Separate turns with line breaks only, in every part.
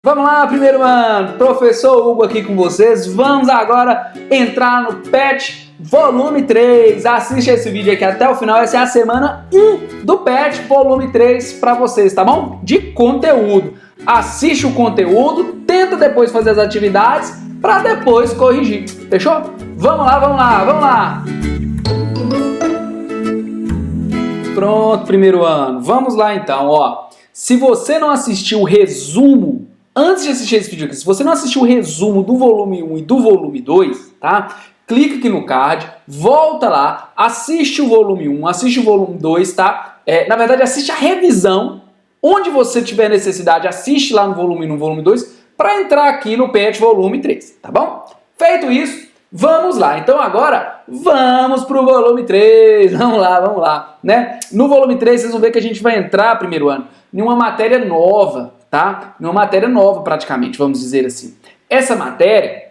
Vamos lá, primeiro ano, professor Hugo aqui com vocês. Vamos agora entrar no PET volume 3. Assiste esse vídeo aqui até o final, essa é a semana 1 do PET volume 3 para vocês, tá bom? De conteúdo. Assiste o conteúdo, tenta depois fazer as atividades para depois corrigir, fechou? Vamos lá, vamos lá, vamos lá! Pronto, primeiro ano. Vamos lá então, ó. Se você não assistiu o resumo, antes de assistir esse vídeo aqui, se você não assistiu o resumo do volume 1 e do volume 2, tá? Clica aqui no card, volta lá, assiste o volume 1, assiste o volume 2, tá? Na verdade, assiste a revisão. Onde você tiver necessidade, assiste lá no volume 1 e no volume 2, para entrar aqui no PET volume 3, tá bom? Feito isso, vamos lá. Então agora, vamos pro volume 3. Vamos lá, né? No volume 3, vocês vão ver que a gente vai entrar, primeiro ano, em uma matéria nova, tá? Uma matéria nova, praticamente, vamos dizer assim. Essa matéria,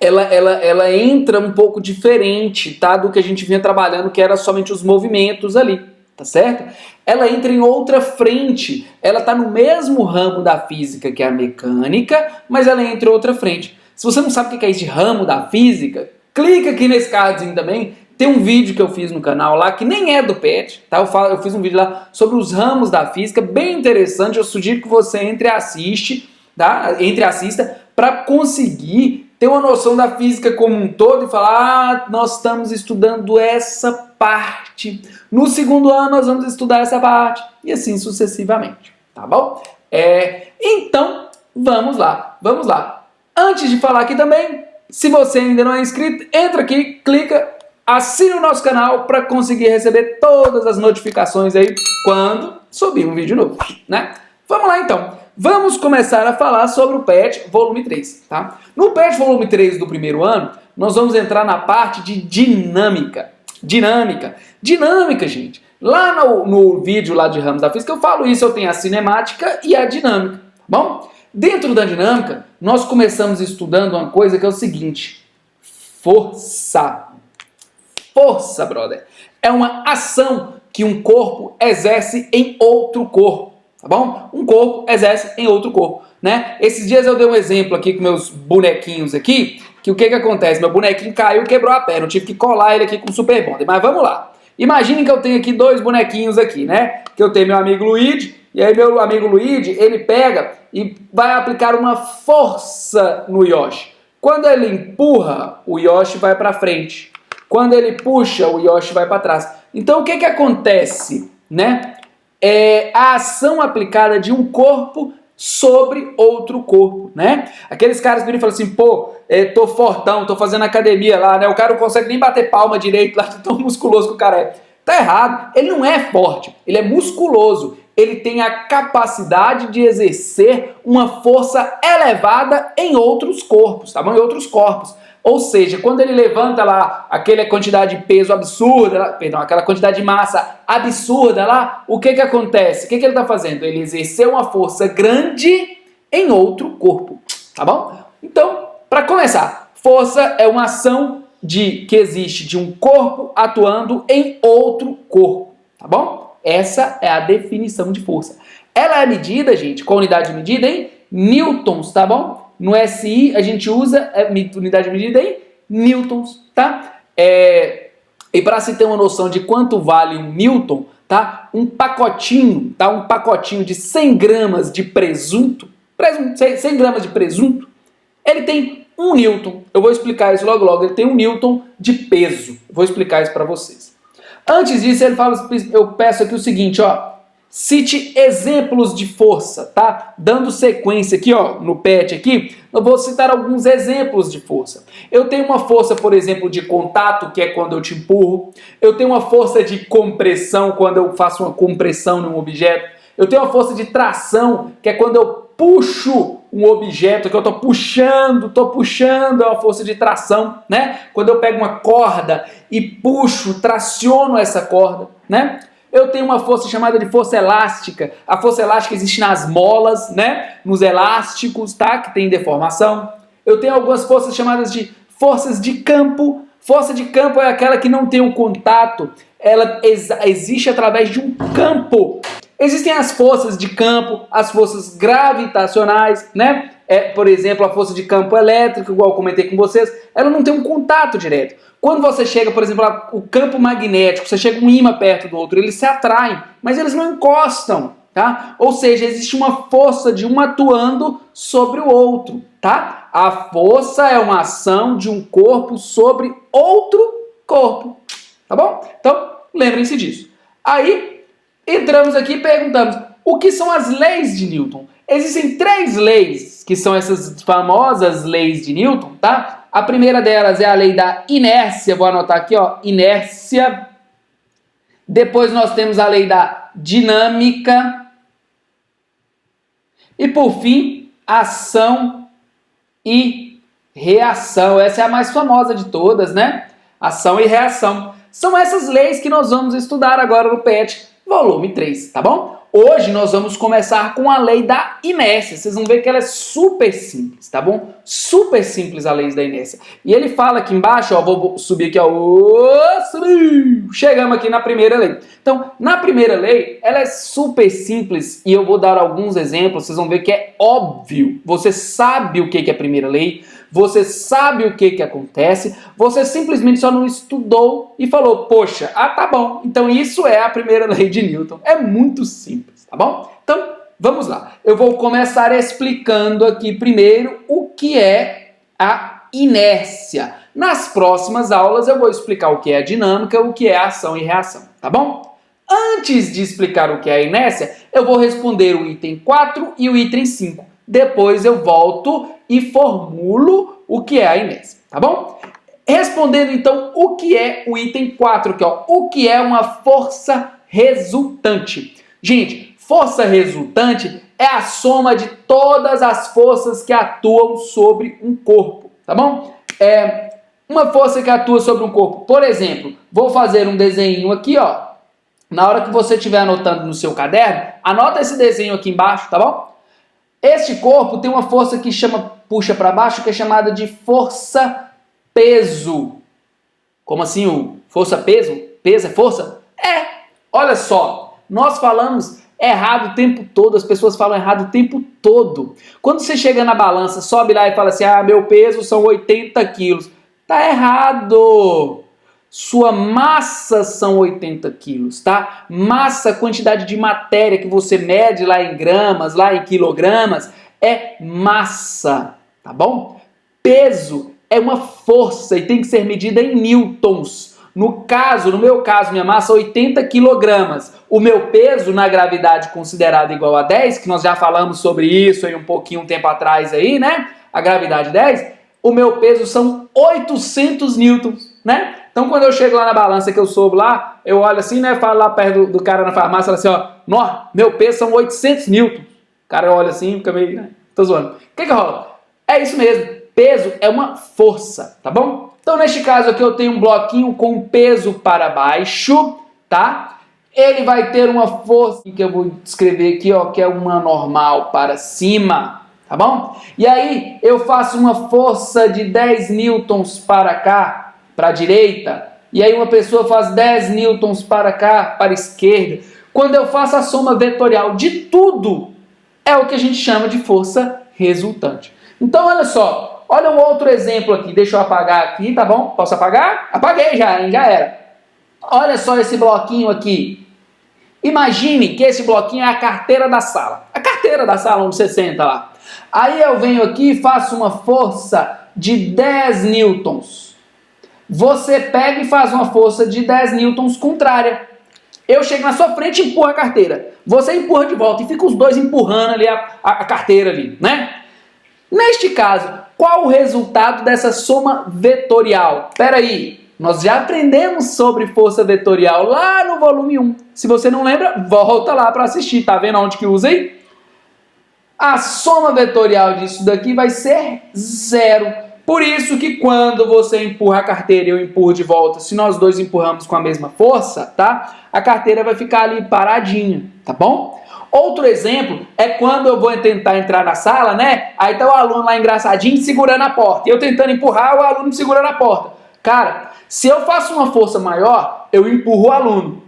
ela entra um pouco diferente, tá? Do que a gente vinha trabalhando, que era somente os movimentos ali, tá certo? Ela entra em outra frente, ela tá no mesmo ramo da física que a mecânica, mas ela entra em outra frente. Se você não sabe o que é esse ramo da física, clica aqui nesse cardzinho também. Tem um vídeo que eu fiz no canal lá, que nem é do PET, tá? Eu fiz um vídeo lá sobre os ramos da física, bem interessante. Eu sugiro que você entre e assiste, tá? Entre e assista, para conseguir ter uma noção da física como um todo e falar, nós estamos estudando essa parte. No segundo ano nós vamos estudar essa parte. E assim sucessivamente, tá bom? Então, vamos lá. Antes de falar aqui também, se você ainda não é inscrito, entra aqui, clica, assine o nosso canal para conseguir receber todas as notificações aí quando subir um vídeo novo, né? Vamos lá então. Vamos começar a falar sobre o PET volume 3, tá? No PET volume 3 do primeiro ano, nós vamos entrar na parte de dinâmica. Dinâmica, gente. Lá no vídeo lá de ramos da física eu falo isso, eu tenho a cinemática e a dinâmica, tá bom? Dentro da dinâmica, nós começamos estudando uma coisa que é o seguinte: força. Força, brother, é uma ação que um corpo exerce em outro corpo, tá bom? Um corpo exerce em outro corpo, né? Esses dias eu dei um exemplo aqui com meus bonequinhos aqui, que o que acontece? Meu bonequinho caiu e quebrou a perna, eu tive que colar ele aqui com super bonder, mas vamos lá. Imaginem que eu tenho aqui dois bonequinhos aqui, né? Que eu tenho meu amigo Luigi, e aí meu amigo Luigi, ele pega e vai aplicar uma força no Yoshi. Quando ele empurra, o Yoshi vai para frente. Quando ele puxa, o Yoshi vai para trás. Então, o que acontece, né? É a ação aplicada de um corpo sobre outro corpo, né? Aqueles caras que falam assim, pô, tô fortão, tô fazendo academia lá, né? O cara não consegue nem bater palma direito lá, tão musculoso que o cara é. Tá errado. Ele não é forte, ele é musculoso. Ele tem a capacidade de exercer uma força elevada em outros corpos, tá bom? Em outros corpos. Ou seja, quando ele levanta lá aquela quantidade de peso absurda, aquela quantidade de massa absurda lá, o que acontece? O que ele está fazendo? Ele exerceu uma força grande em outro corpo, tá bom? Então, para começar, força é uma ação que existe de um corpo atuando em outro corpo, tá bom? Essa é a definição de força. Ela é medida, gente, com a unidade de medida em newtons, tá bom? No SI a gente usa unidade de medida em newtons, tá? E para se ter uma noção de quanto vale um newton, tá? Um pacotinho de 100 gramas de presunto, 100 gramas de presunto, ele tem 1 newton. Eu vou explicar isso logo, ele tem 1 newton de peso. Vou explicar isso para vocês. Antes disso, eu peço aqui o seguinte, ó. Cite exemplos de força, tá? Dando sequência aqui, ó, no PET aqui, eu vou citar alguns exemplos de força. Eu tenho uma força, por exemplo, de contato, que é quando eu te empurro. Eu tenho uma força de compressão, quando eu faço uma compressão num objeto. Eu tenho uma força de tração, que é quando eu puxo um objeto, que eu tô puxando, é uma força de tração, né? Quando eu pego uma corda e puxo, traciono essa corda, né? Eu tenho uma força chamada de força elástica. A força elástica existe nas molas, né? Nos elásticos, tá? Que tem deformação. Eu tenho algumas forças chamadas de forças de campo. Força de campo é aquela que não tem um contato. Ela existe através de um campo Existem as forças de campo, as forças gravitacionais, né? Por exemplo, a força de campo elétrico, igual eu comentei com vocês, ela não tem um contato direto. Quando você chega, por exemplo, o campo magnético, você chega um ímã perto do outro, eles se atraem, mas eles não encostam, tá? Ou seja, existe uma força de um atuando sobre o outro, tá? A força é uma ação de um corpo sobre outro corpo, tá bom? Então, lembrem-se disso. Aí, entramos aqui e perguntamos, o que são as leis de Newton? Existem 3 leis, que são essas famosas leis de Newton, tá? A primeira delas é a lei da inércia, vou anotar aqui, ó, inércia. Depois nós temos a lei da dinâmica. E por fim, ação e reação. Essa é a mais famosa de todas, né? Ação e reação. São essas leis que nós vamos estudar agora no PET, volume 3, tá bom? Hoje nós vamos começar com a lei da inércia. Vocês vão ver que ela é super simples, tá bom? Super simples a lei da inércia. E ele fala aqui embaixo, ó, vou subir aqui, ó. Subiu! Chegamos aqui na primeira lei. Então, na primeira lei, ela é super simples e eu vou dar alguns exemplos. Vocês vão ver que é óbvio. Você sabe o que é a primeira lei, você sabe o que acontece, você simplesmente só não estudou e falou, poxa, tá bom, então isso é a primeira lei de Newton. É muito simples, tá bom? Então, vamos lá. Eu vou começar explicando aqui primeiro o que é a inércia. Nas próximas aulas eu vou explicar o que é a dinâmica, o que é a ação e reação, tá bom? Antes de explicar o que é a inércia, eu vou responder o item 4 e o item 5. Depois eu volto e formulo o que é a inércia, tá bom? Respondendo então o que é o item 4 aqui, ó, o que é uma força resultante. Gente, força resultante é a soma de todas as forças que atuam sobre um corpo, tá bom? Uma força que atua sobre um corpo, por exemplo, vou fazer um desenho aqui, ó. Na hora que você estiver anotando no seu caderno, anota esse desenho aqui embaixo, tá bom? Este corpo tem uma força que puxa para baixo, que é chamada de força-peso. Como assim? Força-peso? Peso é força? Olha só, nós falamos errado o tempo todo, as pessoas falam errado o tempo todo. Quando você chega na balança, sobe lá e fala assim, meu peso são 80 quilos. Tá errado! Sua massa são 80 quilos, tá? Massa, quantidade de matéria que você mede lá em gramas, lá em quilogramas, é massa, tá bom? Peso é uma força e tem que ser medida em newtons. No meu caso, minha massa é 80 quilogramas. O meu peso na gravidade considerado igual a 10, que nós já falamos sobre isso aí um tempo atrás aí, né? A gravidade 10, o meu peso são 800 newtons, né? Então, quando eu chego lá na balança que eu soube lá, eu olho assim, né? Falo lá perto do cara na farmácia, falo assim, ó, meu peso são 800 newtons. O cara olha assim, fica meio, né? Tô zoando. O que rola? É isso mesmo. Peso é uma força, tá bom? Então, neste caso aqui, eu tenho um bloquinho com peso para baixo, tá? Ele vai ter uma força que eu vou descrever aqui, ó, que é uma normal para cima, tá bom? E aí, eu faço uma força de 10 newtons para cá, para a direita, e aí uma pessoa faz 10 newtons para cá, para a esquerda. Quando eu faço a soma vetorial de tudo, é o que a gente chama de força resultante. Então, olha só, olha um outro exemplo aqui, deixa eu apagar aqui, tá bom? Posso apagar? Apaguei já, hein? Já era. Olha só esse bloquinho aqui. Imagine que esse bloquinho é a carteira da sala. A carteira da sala onde você senta lá. Aí eu venho aqui e faço uma força de 10 newtons. Você pega e faz uma força de 10 newtons contrária. Eu chego na sua frente e empurro a carteira. Você empurra de volta e fica os dois empurrando ali a carteira ali, né? Neste caso, qual o resultado dessa soma vetorial? Espera aí, nós já aprendemos sobre força vetorial lá no volume 1. Se você não lembra, volta lá para assistir. Tá vendo onde que usa aí? A soma vetorial disso daqui vai ser 0. Por isso que quando você empurra a carteira e eu empurro de volta, se nós dois empurramos com a mesma força, tá? A carteira vai ficar ali paradinha, tá bom? Outro exemplo é quando eu vou tentar entrar na sala, né? Aí tá o aluno lá engraçadinho segurando a porta. Eu tentando empurrar, o aluno segurando a porta. Cara, se eu faço uma força maior, eu empurro o aluno.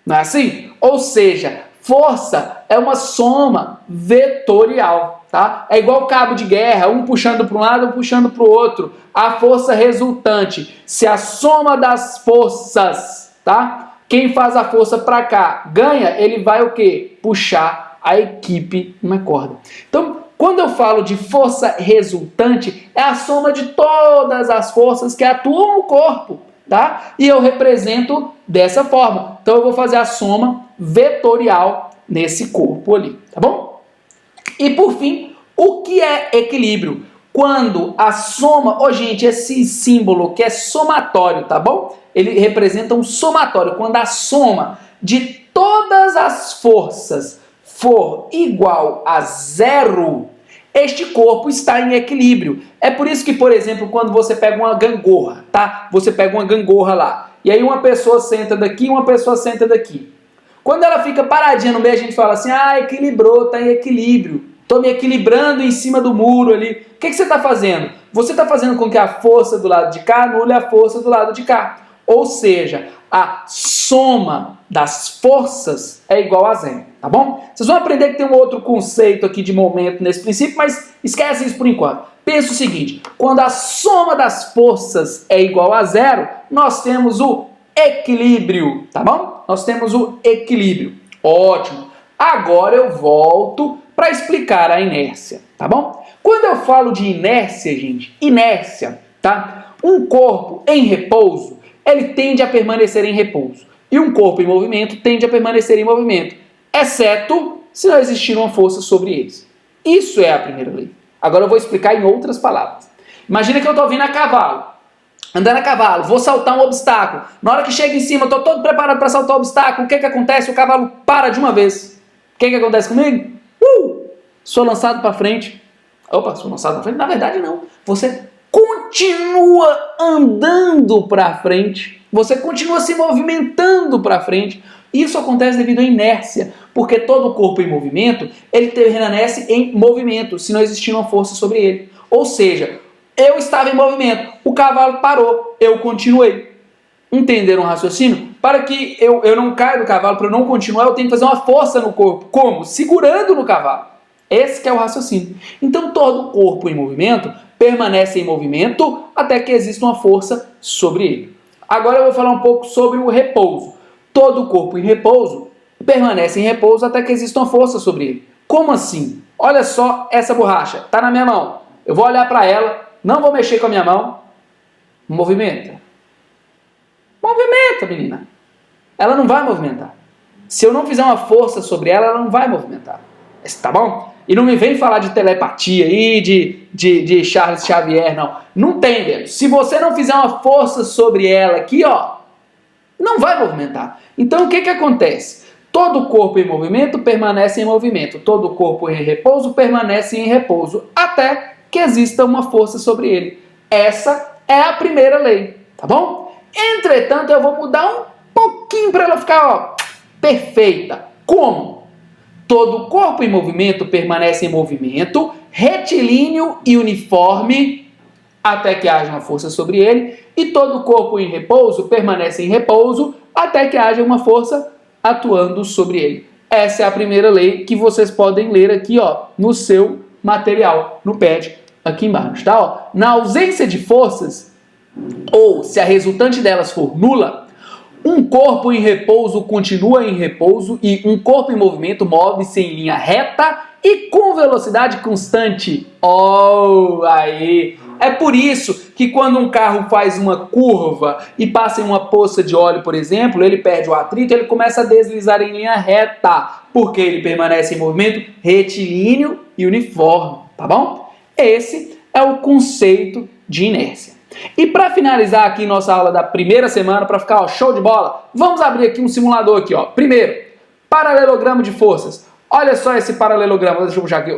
Não é assim? Ou seja, Força é uma soma vetorial, tá? É igual cabo de guerra, um puxando para um lado, um puxando para o outro. A força resultante, se a soma das forças, tá? Quem faz a força para cá ganha, ele vai o quê? Puxar a equipe na corda. Então, quando eu falo de força resultante, é a soma de todas as forças que atuam no corpo, tá? E eu represento dessa forma. Então eu vou fazer a soma vetorial nesse corpo ali, tá bom? E por fim, o que é equilíbrio? Quando a soma, gente, esse símbolo que é somatório, tá bom? Ele representa um somatório. Quando a soma de todas as forças for igual a zero, este corpo está em equilíbrio. É por isso que, por exemplo, quando você pega uma gangorra, tá? Você pega uma gangorra lá, e aí uma pessoa senta daqui e uma pessoa senta daqui. Quando ela fica paradinha no meio, a gente fala assim, equilibrou, está em equilíbrio. Estou me equilibrando em cima do muro ali. O que você está fazendo? Você está fazendo com que a força do lado de cá anule a força do lado de cá. Ou seja, a soma das forças é igual a zero, tá bom? Vocês vão aprender que tem um outro conceito aqui de momento nesse princípio, mas esquece isso por enquanto. Pensa o seguinte, quando a soma das forças é igual a zero, nós temos o equilíbrio, tá bom? Nós temos o equilíbrio. Ótimo. Agora eu volto para explicar a inércia, tá bom? Quando eu falo de inércia, gente, inércia, tá? Um corpo em repouso, ele tende a permanecer em repouso. E um corpo em movimento tende a permanecer em movimento, exceto se não existir uma força sobre eles. Isso é a primeira lei. Agora eu vou explicar em outras palavras. Imagina que eu estou vindo a cavalo, andando a cavalo, vou saltar um obstáculo. Na hora que chega em cima, estou todo preparado para saltar o obstáculo. O que acontece? O cavalo para de uma vez. O que acontece comigo? Sou lançado para frente. Opa, sou lançado para frente? Na verdade, não. Você continua andando para frente. Você continua se movimentando para frente. Isso acontece devido à inércia, porque todo corpo em movimento, ele permanece em movimento, se não existir uma força sobre ele. Ou seja, eu estava em movimento, o cavalo parou, eu continuei. Entenderam o raciocínio? Para que eu não caia do cavalo, para eu não continuar, eu tenho que fazer uma força no corpo. Como? Segurando no cavalo. Esse que é o raciocínio. Então todo corpo em movimento permanece em movimento até que exista uma força sobre ele. Agora eu vou falar um pouco sobre o repouso. Todo corpo em repouso permanece em repouso até que exista uma força sobre ele. Como assim? Olha só essa borracha, está na minha mão. Eu vou olhar para ela, não vou mexer com a minha mão. Movimenta. Movimenta, menina. Ela não vai movimentar. Se eu não fizer uma força sobre ela, ela não vai movimentar. Tá bom? E não me vem falar de telepatia aí, de Charles Xavier, não. Não tem, velho. Se você não fizer uma força sobre ela aqui, ó, não vai movimentar. Então, o que acontece? Todo corpo em movimento permanece em movimento. Todo corpo em repouso permanece em repouso. Até que exista uma força sobre ele. Essa é a primeira lei. Tá bom? Entretanto, eu vou mudar um pouquinho para ela ficar, ó, perfeita. Como? Todo corpo em movimento permanece em movimento, retilíneo e uniforme, até que haja uma força sobre ele, e todo corpo em repouso permanece em repouso, até que haja uma força atuando sobre ele. Essa é a primeira lei que vocês podem ler aqui, ó, no seu material, no pad, aqui embaixo, tá? Ó, na ausência de forças, ou se a resultante delas for nula, um corpo em repouso continua em repouso e um corpo em movimento move-se em linha reta e com velocidade constante. Oh, aí! É por isso que quando um carro faz uma curva e passa em uma poça de óleo, por exemplo, ele perde o atrito, ele começa a deslizar em linha reta, porque ele permanece em movimento retilíneo e uniforme, tá bom? Esse é o conceito de inércia. E para finalizar aqui nossa aula da primeira semana, para ficar, ó, show de bola, vamos abrir aqui um simulador aqui, ó. Primeiro, paralelogramo de forças. Olha só esse paralelogramo, deixa eu puxar aqui.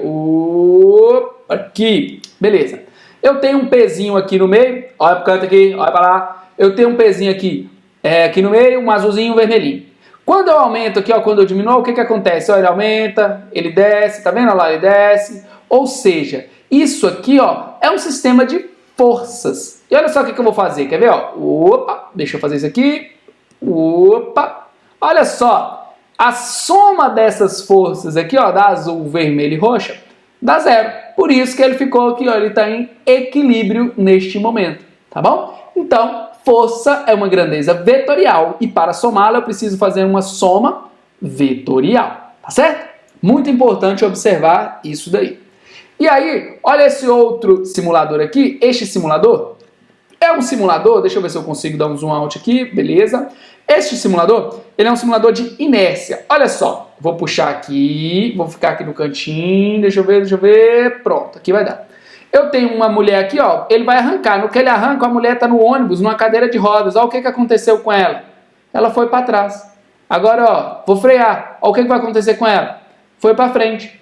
Aqui, beleza. Eu tenho um pezinho aqui no meio, olha pro canto aqui, olha para lá. Eu tenho um pezinho aqui, aqui no meio, um azulzinho e um vermelhinho. Quando eu aumento aqui, ó, quando eu diminuo, o que acontece? Ó, ele aumenta, ele desce, tá vendo? Olha lá, ele desce. Ou seja, isso aqui, ó, é um sistema de forças. E olha só o que eu vou fazer, quer ver? Ó? Opa, deixa eu fazer isso aqui. Opa, olha só. A soma dessas forças aqui, ó, da azul, vermelho e roxa, dá 0. Por isso que ele ficou aqui, ó, ele está em equilíbrio neste momento, tá bom? Então, força é uma grandeza vetorial e para somá-la eu preciso fazer uma soma vetorial, tá certo? Muito importante observar isso daí. E aí, olha esse outro simulador aqui, este simulador é um simulador, deixa eu ver se eu consigo dar um zoom out aqui, beleza? Este simulador, ele é um simulador de inércia. Olha só, vou puxar aqui, vou ficar aqui no cantinho, deixa eu ver, pronto, aqui vai dar. Eu tenho uma mulher aqui, ó, ele vai arrancar, no que ele arranca, a mulher está no ônibus, numa cadeira de rodas, olha o que aconteceu com ela. Ela foi para trás. Agora, ó, vou frear, olha o que vai acontecer com ela. Foi para frente.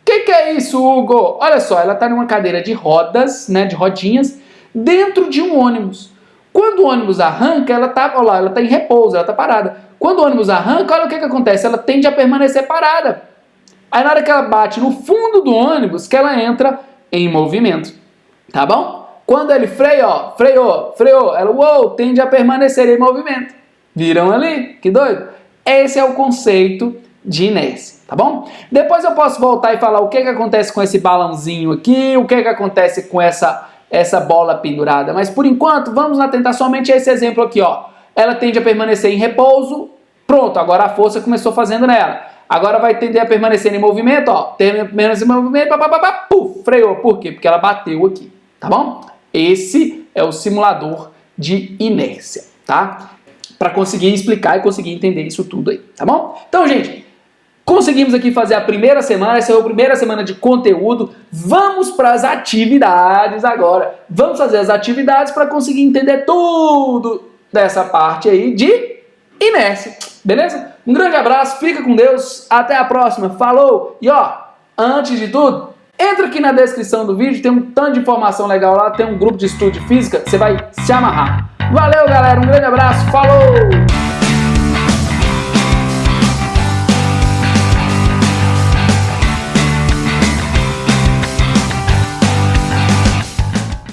O que é isso, Hugo? Olha só, ela está numa cadeira de rodas, né, de rodinhas, dentro de um ônibus. Quando o ônibus arranca, ela está em repouso, ela está parada. Quando o ônibus arranca, olha o que acontece, ela tende a permanecer parada. Aí na hora que ela bate no fundo do ônibus, que ela entra em movimento, tá bom? Quando ele freia, ó, freou, ela, uou, tende a permanecer em movimento. Viram ali? Que doido? Esse é o conceito de inércia, tá bom? Depois eu posso voltar e falar o que acontece com esse balãozinho aqui, o que acontece com essa bola pendurada, mas por enquanto vamos atentar somente a esse exemplo aqui, ó. Ela tende a permanecer em repouso, pronto, agora a força começou fazendo nela. Agora vai tender a permanecer em movimento, ó, permanecer em movimento, puf, freou, por quê? Porque ela bateu aqui, tá bom? Esse é o simulador de inércia, tá? Para conseguir explicar e conseguir entender isso tudo aí, tá bom? Então, gente, conseguimos aqui fazer a primeira semana, essa é a primeira semana de conteúdo. Vamos para as atividades agora. Vamos fazer as atividades para conseguir entender tudo dessa parte aí de inércia, beleza? Um grande abraço, fica com Deus, até a próxima, falou! E ó, antes de tudo, entra aqui na descrição do vídeo, tem um tanto de informação legal lá, tem um grupo de estudo de física, você vai se amarrar. Valeu, galera, um grande abraço, falou!